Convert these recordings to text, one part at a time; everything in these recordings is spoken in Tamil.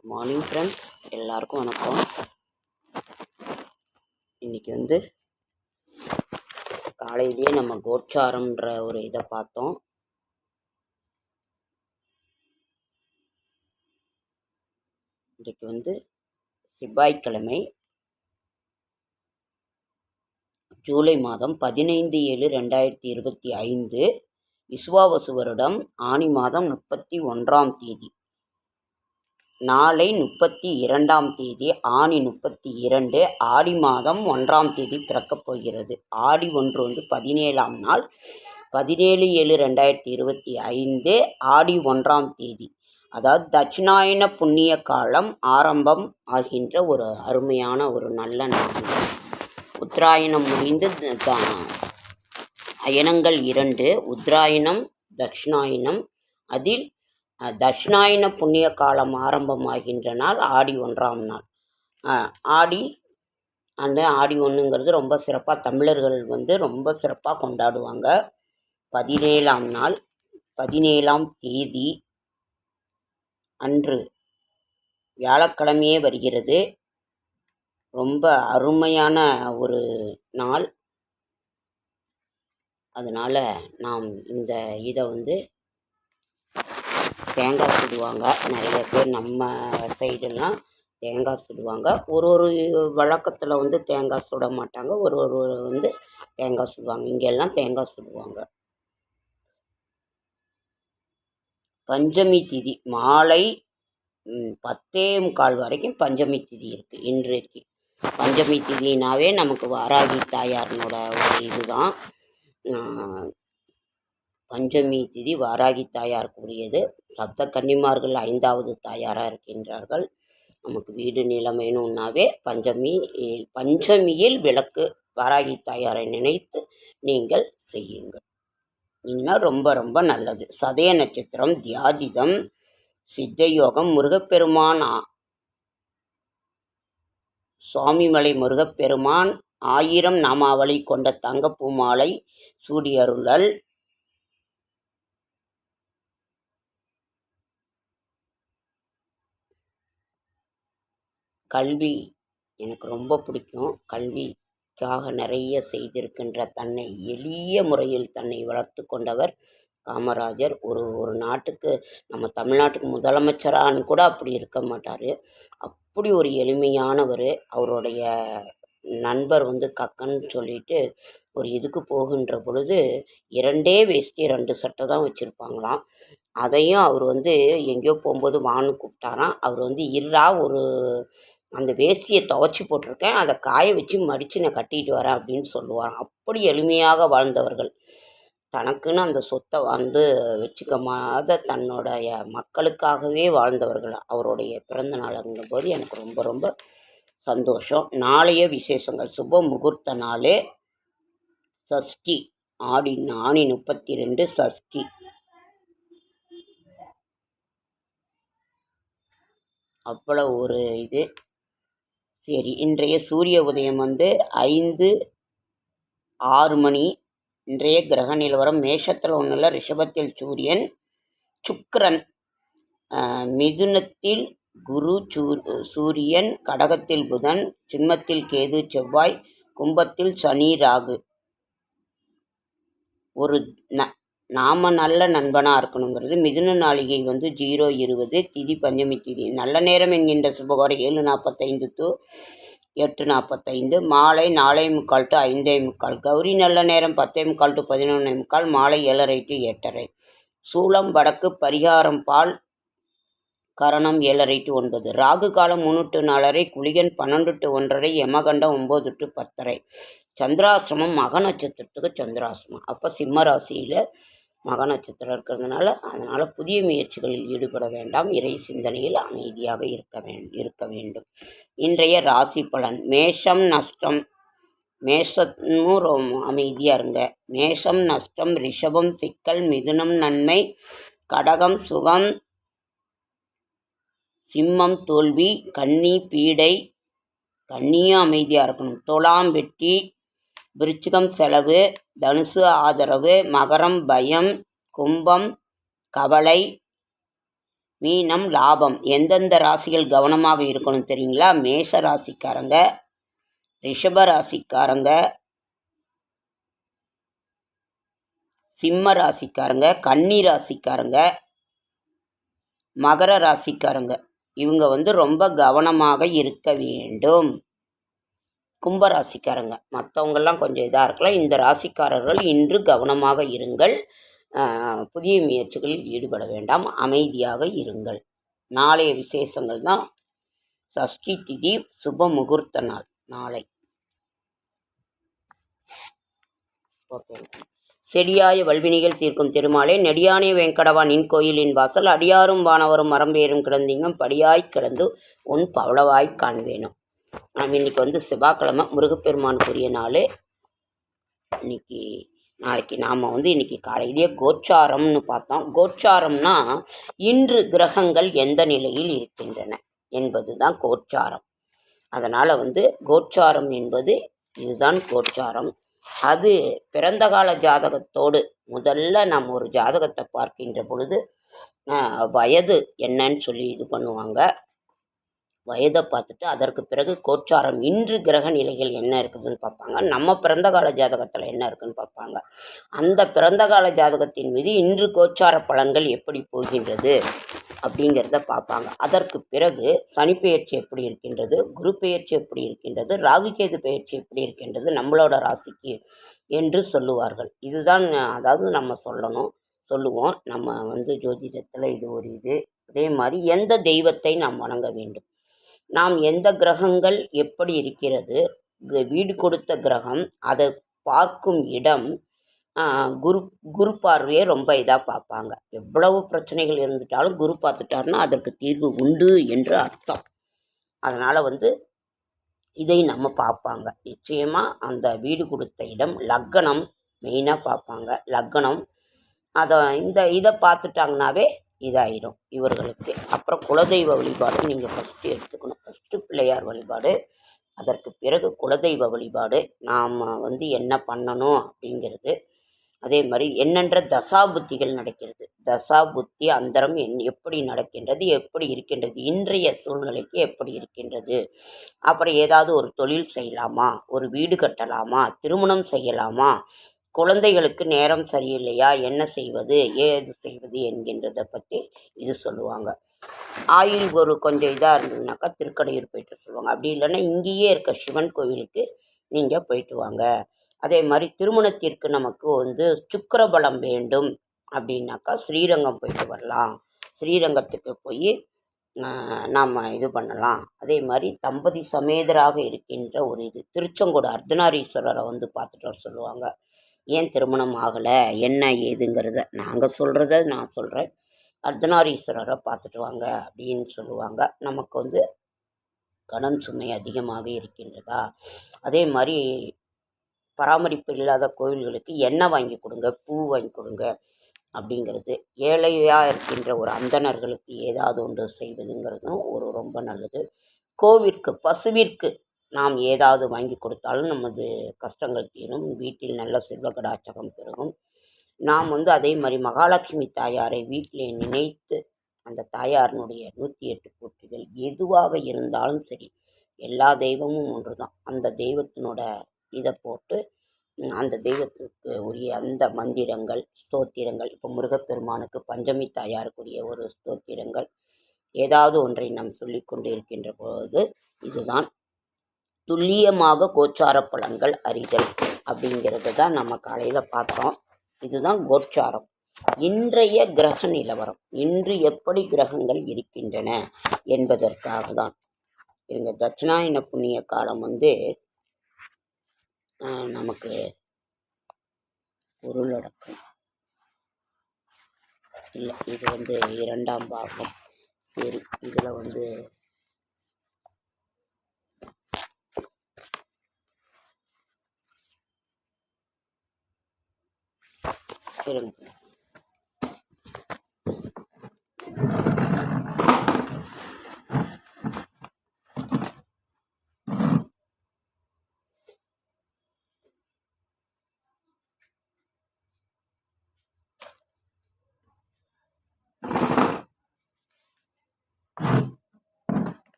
குட் மார்னிங் ஃப்ரெண்ட்ஸ், எல்லாருக்கும் வணக்கம். இன்றைக்கி காலையிலேயே நம்ம கோச்சாரம்ன்ற ஒரு இதை பார்த்தோம். இன்றைக்கு செவ்வாய்க்கிழமை, ஜூலை மாதம் 15/7/2025, விசுவாவசு வருடம் ஆனி மாதம் 31ஆம் தேதி. நாளை 32ஆம் தேதி ஆனி 32, ஆடி மாதம் 1ஆம் தேதி பிறக்கப் போகிறது. ஆடி 1 17ஆம் நாள், 17/7/2025, ஆடி 1ஆம் தேதி. அதாவது தட்சிணாயன புண்ணிய காலம் ஆரம்பம் ஆகின்ற ஒரு அருமையான ஒரு நல்ல நாள். உத்தராயணம் முடிந்து அயனங்கள் 2, உத்தராயணம் தட்சிணாயனம். அதில் தட்சிணாயன புண்ணிய காலம் ஆரம்பமாகின்ற நாள் ஆடி 1ஆம் நாள். ஆடி 1ங்கிறது ரொம்ப சிறப்பாக தமிழர்கள் ரொம்ப சிறப்பாக கொண்டாடுவாங்க. 17ஆம் நாள், 17ஆம் தேதி அன்று வியாழக்கிழமையே வருகிறது. ரொம்ப அருமையான ஒரு நாள். அதனால் நாம் இந்த இதை தேங்காய் சுடுவாங்க. நிறைய பேர் நம்ம சைடெல்லாம் தேங்காய் சுடுவாங்க. ஒரு வழக்கத்தில் தேங்காய் சுட மாட்டாங்க. ஒரு தேங்காய் சுடுவாங்க. இங்கெல்லாம் தேங்காய் சுடுவாங்க. பஞ்சமி திதி மாலை 10:45 வரைக்கும் பஞ்சமி திதி இருக்குது. இன்றைக்கு பஞ்சமி திதினாவே நமக்கு வாராகி தாயாரினோட ஒரு இதுதான். பஞ்சமி திதி வாராகி தாயாருக்குரியது. சப்த கன்னிமார்கள் 5வது தாயாராக இருக்கின்றார்கள். நமக்கு வீடு நிலம் வேணும்னாவே பஞ்சமியில் விளக்கு வாராகி தாயாரை நினைத்து நீங்கள் செய்யுங்கள். இன்னும் ரொம்ப ரொம்ப நல்லது. சதய நட்சத்திரம், தியாஜிதம், சித்தயோகம், முருகப்பெருமான், சுவாமிமலை முருகப்பெருமான் 1000 நாமாவளி கொண்ட தங்கப்பூ மாலை சூடியருளல். கல்வி எனக்கு ரொம்ப பிடிக்கும். கல்விக்காக நிறைய செய்திருக்கின்ற, தன்னை எளிய முறையில் தன்னை வளர்த்து கொண்டவர் காமராஜர். ஒரு நாட்டுக்கு, நம்ம தமிழ்நாட்டுக்கு முதலமைச்சரான்னு கூட அப்படி இருக்க மாட்டார். அப்படி ஒரு எளிமையானவர். அவருடைய நண்பர் கக்கன்னு சொல்லிட்டு ஒரு இதுக்கு போகின்ற பொழுது 2 வேஷ்டி 2 சட்டை தான் வச்சுருப்பாங்களாம். அதையும் அவர் எங்கேயோ போகும்போது வான்னு கூப்பிட்டாராம். அவர் இருறா, அந்த வேஷ்டியை துவைச்சி போட்டிருக்கேன், அதை காய வச்சு மடித்து நான் கட்டிட்டு வரேன் அப்படின்னு சொல்லுவாராம். அப்படி எளிமையாக வாழ்ந்தவர்கள். தனக்குன்னு அந்த சொத்தை வச்சுக்கமாத தன்னுடைய மக்களுக்காகவே வாழ்ந்தவர்கள். அவருடைய பிறந்த நாளுங்கும் போது எனக்கு ரொம்ப ரொம்ப சந்தோஷம். நாளைய விசேஷங்கள்: சுப முகூர்த்த நாள் சஷ்டி, ஆனி 32 சஷ்டி. அவ்வளோ ஒரு இது. சரி, இன்றைய சூரிய உதயம் 5:06 மணி. இன்றைய கிரக நிலவரம்: மேஷத்தில் 1, ரிஷபத்தில் சூரியன் சுக்கிரன், மிதுனத்தில் குரு சூரியன், கடகத்தில் புதன், சிம்மத்தில் கேது செவ்வாய், கும்பத்தில் சனி ராகு. ஒரு நாம நல்ல நண்பனாக இருக்கணுங்கிறது. மிதுன நாளிகை 0:20, திதி பஞ்சமி திதி. நல்ல நேரம் என்கின்ற சுபகோரை 7:45 to 8:45, மாலை 4:45 to 5:45. கௌரி நல்ல நேரம் 10:45 to 11:45, மாலை 7:30 to 8:30. சூலம் வடக்கு, பரிகாரம் பால், கரணம் 7:30 to 9. ராகு காலம் 3 to 4:30, குளிகன் 12 to 1:30, யமகண்டம் 9 to 10:30. சந்திராசிரமம் மக நட்சத்திரத்துக்கு சந்திராசிரமம். அப்போ சிம்ம ராசியில் மக நட்சத்திரம் இருக்கிறதுனால, அதனால் புதிய முயற்சிகளில் ஈடுபட வேண்டாம். இறை சிந்தனையில் அமைதியாக இருக்க வேண்டும். இன்றைய ராசி பலன்: மேஷம் நஷ்டம். மேஷமும் ரொம்ப அமைதியாக இருங்க. மேஷம் நஷ்டம், ரிஷபம் சிக்கல், மிதுனம் நன்மை, கடகம் சுகம், சிம்மம் தோல்வி, கன்னி பீடை. கன்னியும் அமைதியாக இருக்கணும். துலாம் வெற்றி, விருச்சிகம் செலவு, தனுசு ஆதரவு, மகரம் பயம், கும்பம் கவலை, மீனம் லாபம். எந்தெந்த ராசிகள் கவனமாக இருக்கணும் தெரியுங்களா? மேஷ ராசிக்காரங்க, ரிஷப ராசிக்காரங்க, சிம்ம ராசிக்காரங்க, கன்னி ராசிக்காரங்க, மகர ராசிக்காரங்க. இவங்க ரொம்ப கவனமாக இருக்க வேண்டும். கும்பராசிக்காரங்க மற்றவங்கெல்லாம் கொஞ்சம் இதாக இருக்கலாம். இந்த ராசிக்காரர்கள் இன்று கவனமாக இருங்கள். புதிய முயற்சிகளில் ஈடுபட வேண்டாம், அமைதியாக இருங்கள். நாளைய விசேஷங்கள் தான் சஷ்டி திதி, சுப முகூர்த்த நாள் நாளை. ஓகே. செடியாய வல்வினிகள் தீர்க்கும் திருமாலே நெடியானே வெங்கடவா நின் கோயிலின் வாசல் அடியாரும் வானவரும் மரம்பேரும் கிடந்தீங்கும் படியாய் கிடந்து உன் பவளவாய் காண்வேணும். நாம் இன்றைக்கி செவ்வாய்க்கிழமை முருகப்பெருமானுக்குரிய நாள். நாளைக்கு நாம் இன்றைக்கி காலையிலேயே கோச்சாரம்னு பார்த்தோம். கோச்சாரம்னா இன்று கிரகங்கள் எந்த நிலையில் இருக்கின்றன என்பது தான் கோச்சாரம். அதனால் கோச்சாரம் என்பது இதுதான் கோச்சாரம். அது பிறந்த கால ஜாதகத்தோடு முதல்ல நாம் ஒரு ஜாதகத்தை பார்க்கின்ற பொழுது வயது என்னன்னு சொல்லி இது பண்ணுவாங்க. வயதை பார்த்துட்டு அதற்கு பிறகு கோச்சாரம் இன்று கிரக நிலைகள் என்ன இருக்குதுன்னு பார்ப்பாங்க. நம்ம பிறந்த கால ஜாதகத்தில் என்ன இருக்குதுன்னு பார்ப்பாங்க. அந்த பிறந்த கால ஜாதகத்தின் மீது இன்று கோச்சார பலன்கள் எப்படி போகின்றது அப்படிங்கிறத பார்ப்பாங்க. அதற்கு பிறகு சனி பெயர்ச்சி எப்படி இருக்கின்றது, குரு பெயர்ச்சி எப்படி இருக்கின்றது, ராகுகேது பெயர்ச்சி எப்படி இருக்கின்றது நம்மளோட ராசிக்கு என்று சொல்லுவார்கள். இதுதான் அதாவது நம்ம சொல்லுவோம். நம்ம ஜோதிடத்தில் இது ஒரு இது. அதே மாதிரி எந்த தெய்வத்தை நாம் வணங்க வேண்டும், நாம் எந்த கிரகங்கள் எப்படி இருக்கிறது, வீடு கொடுத்த கிரகம், அதை பார்க்கும் இடம், குரு பார்வையே ரொம்ப இதாக பார்ப்பாங்க. எவ்வளவு பிரச்சனைகள் இருந்துட்டாலும் குரு பார்த்துட்டாருன்னா அதற்கு தீர்வு உண்டு என்று அர்த்தம். அதனால் இதை நம்ம பார்ப்பாங்க. நிச்சயமாக அந்த வீடு கொடுத்த இடம், லக்னம் மெயினாக பார்ப்பாங்க. லக்னம் இதை பார்த்துட்டாங்கனாவே இதாயிடும் இவர்களுக்கு. அப்புறம் குலதெய்வ வழிபாடு நீங்கள் ஃபஸ்ட்டு எடுத்துக்கணும். ஃபஸ்ட்டு பிள்ளையார் வழிபாடு, அதற்கு பிறகு குலதெய்வ வழிபாடு. நாம் என்ன பண்ணணும் அப்படிங்கிறது. அதே மாதிரி என்னென்ற தசாபுத்திகள் நடக்கிறது, தசாபுத்தி அந்தரம் எப்படி நடக்கின்றது, எப்படி இருக்கின்றது, இன்றைய சூழ்நிலைக்கு எப்படி இருக்கின்றது. அப்புறம் ஏதாவது ஒரு தொழில் செய்யலாமா, ஒரு வீடு கட்டலாமா, திருமணம் செய்யலாமா, குழந்தைகளுக்கு நேரம் சரியில்லையா, என்ன செய்வது, ஏது செய்வது என்கின்றதை பற்றி இது சொல்லுவாங்க. ஆயுள் ஒரு கொஞ்சம் இதாக இருந்ததுனாக்கா திருக்கடையூர் போய்ட்டு சொல்லுவாங்க. அப்படி இல்லைன்னா இங்கேயே இருக்க சிவன் கோவிலுக்கு நீங்கள் போயிட்டு வாங்க. அதே மாதிரி திருமணத்திற்கு நமக்கு சுக்கிரபலம் வேண்டும் அப்படின்னாக்கா ஸ்ரீரங்கம் போயிட்டு வரலாம். ஸ்ரீரங்கத்துக்கு போய் நாம் இது பண்ணலாம். அதே மாதிரி தம்பதி சமேதராக இருக்கின்ற ஒரு இது திருச்செங்கோடு அர்த்தநாரீஸ்வரரை பார்த்துட்டு வர சொல்லுவாங்க. ஏன் திருமணம் ஆகலை என்ன ஏதுங்கிறத நாங்கள் சொல்கிறத நான் சொல்கிறேன். அர்த்தநாரீஸ்வரரை பார்த்துட்டு வாங்க அப்படின்னு சொல்லுவாங்க. நமக்கு கடன் சுமை அதிகமாக இருக்கின்றதா, அதே மாதிரி பராமரிப்பு இல்லாத கோவில்களுக்கு எண்ணெய் வாங்கி கொடுங்க, பூ வாங்கி கொடுங்க அப்படிங்கிறது. ஏழையாக இருக்கின்ற ஒரு அந்தணர்களுக்கு ஏதாவது ஒன்று செய்வதுங்கிறதும் ரொம்ப நல்லது. கோவிற்கு பசுவிற்கு நாம் ஏதாவது வாங்கி கொடுத்தாலும் நமது கஷ்டங்கள் தீரும், வீட்டில் நல்ல செல்வ கடாச்சகம் பெருகும். நாம் அதே மாதிரி மகாலட்சுமி தாயாரை வீட்டிலே நினைத்து அந்த தாயாரினுடைய 108 போற்றிகள் எதுவாக இருந்தாலும் சரி, எல்லா தெய்வமும் ஒன்று தான். அந்த தெய்வத்தினோட இதை போட்டு அந்த தெய்வத்திற்கு உரிய அந்த மந்திரங்கள், ஸ்தோத்திரங்கள், இப்போ முருகப்பெருமானுக்கு பஞ்சமி தாயாருக்குரிய ஒரு ஸ்தோத்திரங்கள் ஏதாவது ஒன்றை நாம் சொல்லி கொண்டு இருக்கின்ற பொழுது இதுதான் துல்லியமாக கோச்சார பலன்கள் அறிதல் அப்படிங்கிறது தான் நம்ம காலையில் பார்த்தோம். இதுதான் கோச்சாரம். இன்றைய கிரக நிலவரம், இன்று எப்படி கிரகங்கள் இருக்கின்றன என்பதற்காக தான். இருங்க, தட்சிணாயன புண்ணிய காலம் நமக்கு பொருளடக்கம் இல்லை, இது 2ஆம் பாகம். சரி, இதில் இருங்க.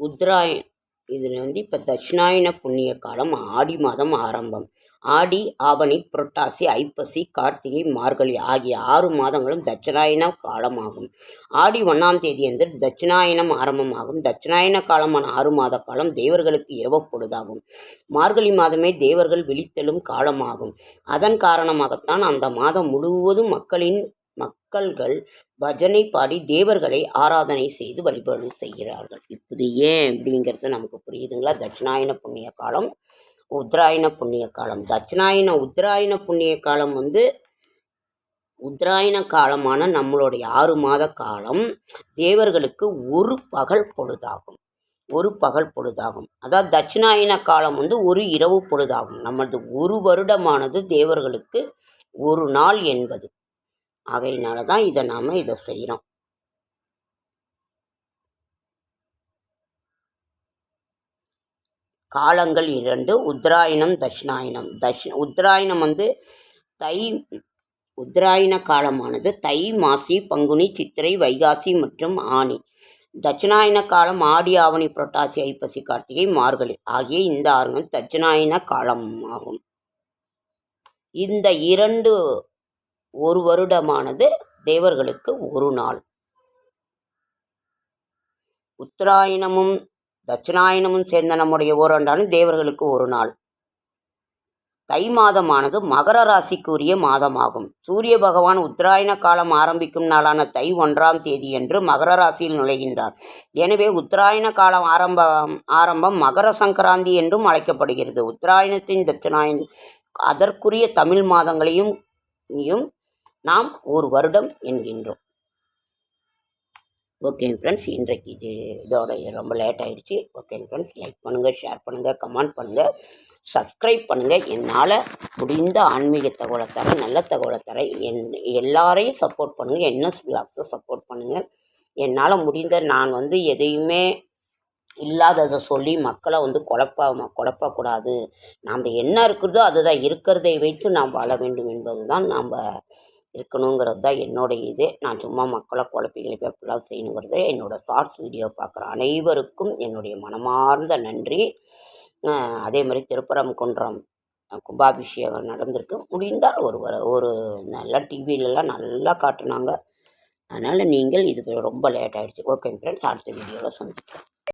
உத்ராய இதில் இப்போ தட்சிணாயன புண்ணிய காலம் ஆடி மாதம் ஆரம்பம். ஆடி, ஆவணி, புரட்டாசி, ஐப்பசி, கார்த்திகை, மார்கழி ஆகிய 6 மாதங்களும் தட்சிணாயன காலமாகும். ஆடி 1ஆம் தேதியன்று தட்சிணாயனம் ஆரம்பமாகும். தட்சிணாயன காலமான 6 மாத காலம் தேவர்களுக்கு இரவு பொழுதாகும். மார்கழி மாதமே தேவர்கள் விழித்தெழும் காலமாகும். அதன் காரணமாகத்தான் அந்த மாதம் முழுவதும் மக்கள்கள் பஜனை பாடி தேவர்களை ஆராதனை செய்து வழிபாடு செய்கிறார்கள். இப்படி ஏன் அப்படிங்கிறது நமக்கு புரியுதுங்களா? தட்சிணாயன புண்ணிய காலம், உத்தராயண புண்ணிய காலம். உத்தராயண புண்ணிய காலம் உத்தராயண காலமான நம்மளுடைய 6 மாத காலம் தேவர்களுக்கு ஒரு பகல் பொழுதாகும். அதாவது தட்சிணாயன காலம் ஒரு இரவு பொழுதாகும். நமது ஒரு வருடமானது தேவர்களுக்கு ஒரு நாள் என்பது. ஆகையினால தான் நாம் இதை செய்கிறோம். காலங்கள் 2: உத்தராயணம், தட்சிணாயனம். உத்தராயணம் உத்தராயண காலமானது தை, மாசி, பங்குனி, சித்திரை, வைகாசி மற்றும் ஆனி. தட்சிணாயன காலம் ஆடி, ஆவணி, புரட்டாசி, ஐப்பசி, கார்த்திகை, மார்கழி ஆகிய இந்த 6 தட்சிணாயன காலம் ஆகும். இந்த 2 ஒரு வருடமானது தேவர்களுக்கு ஒரு நாள். உத்தராயணமும் தட்சிணாயனமும் சேர்ந்த நம்முடைய ஓராண்டாலும் தேவர்களுக்கு ஒரு நாள். தை மாதமானது மகர ராசிக்கு உரிய மாதமாகும். சூரிய பகவான் உத்தராயண காலம் ஆரம்பிக்கும் நாளான தை 1ஆம் தேதியன்று மகர ராசியில் நுழைகின்றார். எனவே உத்தராயண காலம் ஆரம்பம் மகர சங்கராந்தி என்றும் அழைக்கப்படுகிறது. உத்தராயணத்தின் தட்சிணாயன அதற்குரிய தமிழ் மாதங்களையும் நாம் ஒரு வருடம் என்கின்றோம். ஓகேங்க ஃப்ரெண்ட்ஸ், இன்றைக்கு இதோட ரொம்ப லேட் ஆகிடுச்சு. ஓகேங்க ஃப்ரெண்ட்ஸ், லைக் பண்ணுங்கள், ஷேர் பண்ணுங்கள், கமெண்ட் பண்ணுங்கள், சப்ஸ்கிரைப் பண்ணுங்கள். என்னால் முடிந்த ஆன்மீக தகவலை தர, நல்ல தகவலை தர எல்லாரையும் சப்போர்ட் பண்ணுங்கள். என்எஸ் விலாக்ஸை சப்போர்ட் பண்ணுங்கள். என்னால் முடிந்த நான் எதையுமே இல்லாததை சொல்லி மக்களை குழப்பக்கூடாது. நாம் என்ன இருக்கிறதோ அதுதான், இருக்கிறதை வைத்து நாம் வாழ வேண்டும் என்பது தான் நாம் இருக்கணுங்கிறது தான் என்னுடைய நான் சும்மா மக்களை குழப்பி அப்படிலாம் செய்யணுங்கிறது. என்னோடய ஷார்ட்ஸ் வீடியோ பார்க்குற அனைவருக்கும் என்னுடைய மனமார்ந்த நன்றி. அதே மாதிரி திருப்பரங்குன்றம் கும்பாபிஷேகம் நடந்திருக்கு. முடிந்தால் ஒரு நல்ல டிவிலெலாம் நல்லா காட்டுனாங்க. அதனால் நீங்கள் இது ரொம்ப லேட் ஆகிடுச்சு. ஓகே ஃப்ரெண்ட்ஸ், அடுத்த வீடியோவில் சந்திக்கிறேன்.